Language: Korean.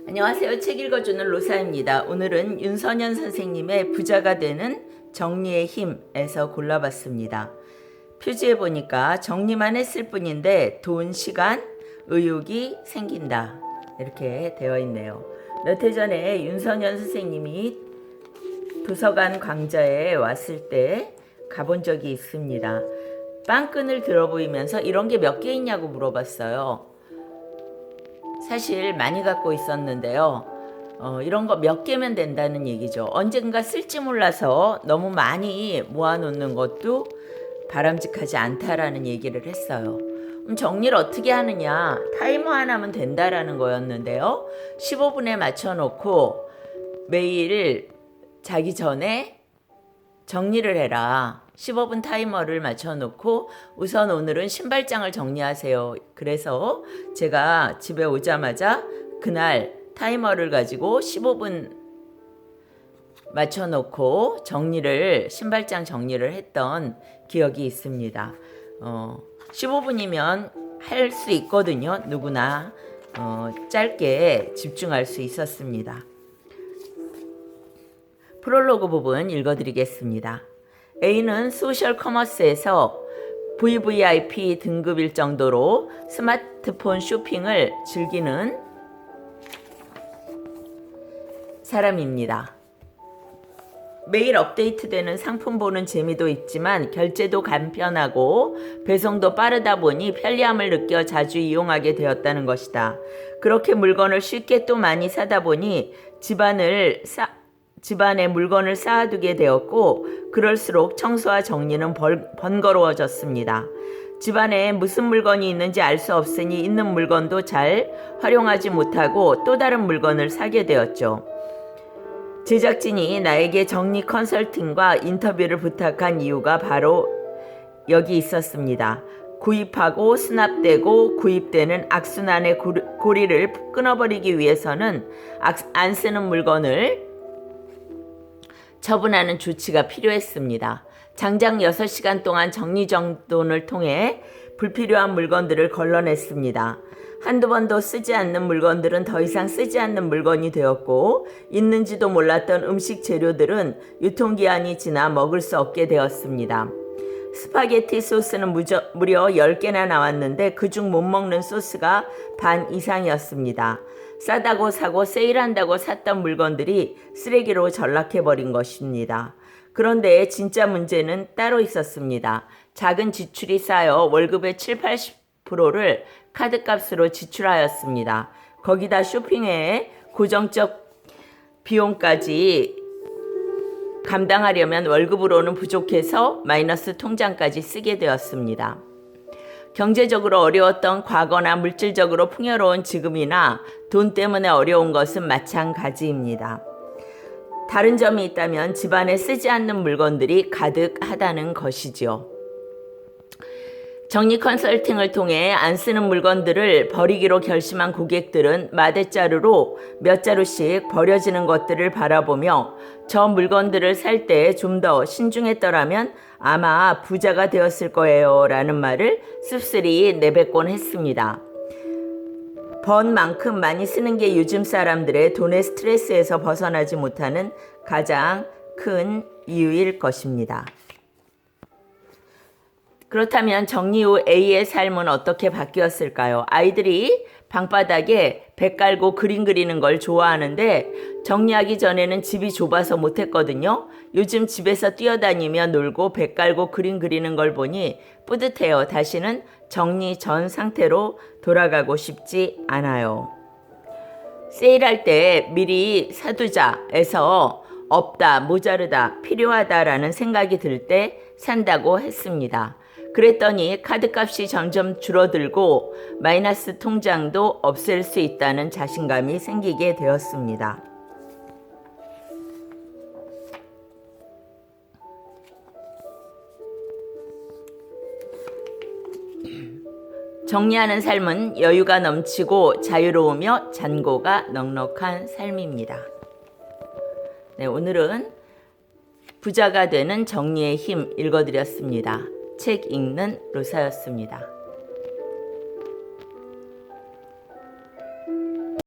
안녕하세요. 책 읽어주는 로사입니다. 오늘은 윤선현 선생님의 부자가 되는 정리의 힘에서 골라봤습니다. 표지에 보니까 정리만 했을 뿐인데 돈, 시간, 의욕이 생긴다 이렇게 되어 있네요. 몇 해 전에 윤선현 선생님이 도서관 강좌에 왔을 때 가본 적이 있습니다. 빵끈을 들어 보이면서 이런 게 몇 개 있냐고 물어봤어요. 사실 많이 갖고 있었는데요. 이런 거 몇 개면 된다는 얘기죠. 언젠가 쓸지 몰라서 너무 많이 모아놓는 것도 바람직하지 않다라는 얘기를 했어요. 그럼 정리를 어떻게 하느냐? 타이머 하나면 된다라는 거였는데요. 15분에 맞춰놓고 매일 자기 전에 정리를 해라. 15분 타이머를 맞춰놓고 우선 오늘은 신발장을 정리하세요. 그래서 제가 집에 오자마자 그날 타이머를 가지고 15분 맞춰놓고 신발장 정리를 했던 기억이 있습니다. 15분이면 할 수 있거든요. 누구나 짧게 집중할 수 있었습니다. 프롤로그 부분 읽어드리겠습니다. A는 소셜 커머스에서 VVIP 등급일 정도로 스마트폰 쇼핑을 즐기는 사람입니다. 매일 업데이트되는 상품 보는 재미도 있지만 결제도 간편하고 배송도 빠르다 보니 편리함을 느껴 자주 이용하게 되었다는 것이다. 그렇게 물건을 쉽게 또 많이 사다 보니 집안에 물건을 쌓아두게 되었고 그럴수록 청소와 정리는 번거로워졌습니다. 집안에 무슨 물건이 있는지 알 수 없으니 있는 물건도 잘 활용하지 못하고 또 다른 물건을 사게 되었죠. 제작진이 나에게 정리 컨설팅과 인터뷰를 부탁한 이유가 바로 여기 있었습니다. 구입하고 수납되고 구입되는 악순환의 고리를 끊어버리기 위해서는 안 쓰는 물건을 처분하는 조치가 필요했습니다. 장장 6시간 동안 정리정돈을 통해 불필요한 물건들을 걸러냈습니다. 한두 번도 쓰지 않는 물건들은 더 이상 쓰지 않는 물건이 되었고 있는지도 몰랐던 음식 재료들은 유통기한이 지나 먹을 수 없게 되었습니다. 스파게티 소스는 무려 10개나 나왔는데 그중 못 먹는 소스가 반 이상이었습니다. 싸다고 사고 세일한다고 샀던 물건들이 쓰레기로 전락해버린 것입니다. 그런데 진짜 문제는 따로 있었습니다. 작은 지출이 쌓여 월급의 70~80%를 카드값으로 지출하였습니다. 거기다 쇼핑 외에 고정적 비용까지 감당하려면 월급으로는 부족해서 마이너스 통장까지 쓰게 되었습니다. 경제적으로 어려웠던 과거나 물질적으로 풍요로운 지금이나 돈 때문에 어려운 것은 마찬가지입니다. 다른 점이 있다면 집안에 쓰지 않는 물건들이 가득하다는 것이지요. 정리 컨설팅을 통해 안 쓰는 물건들을 버리기로 결심한 고객들은 마대자루로 몇 자루씩 버려지는 것들을 바라보며 저 물건들을 살 때 좀 더 신중했더라면 아마 부자가 되었을 거예요 라는 말을 씁쓸히 내뱉곤 했습니다. 번 만큼 많이 쓰는 게 요즘 사람들의 돈의 스트레스에서 벗어나지 못하는 가장 큰 이유일 것입니다. 그렇다면 정리 후 A의 삶은 어떻게 바뀌었을까요? 아이들이 방바닥에 배 깔고 그림 그리는 걸 좋아하는데 정리하기 전에는 집이 좁아서 못했거든요. 요즘 집에서 뛰어다니며 놀고 배 깔고 그림 그리는 걸 보니 뿌듯해요. 다시는 정리 전 상태로 돌아가고 싶지 않아요. 세일할 때 미리 사두자 해서 없다, 모자르다, 필요하다라는 생각이 들 때 산다고 했습니다. 그랬더니 카드값이 점점 줄어들고 마이너스 통장도 없앨 수 있다는 자신감이 생기게 되었습니다. 정리하는 삶은 여유가 넘치고 자유로우며 잔고가 넉넉한 삶입니다. 네, 오늘은 부자가 되는 정리의 힘 읽어드렸습니다. 책 읽는 로사였습니다.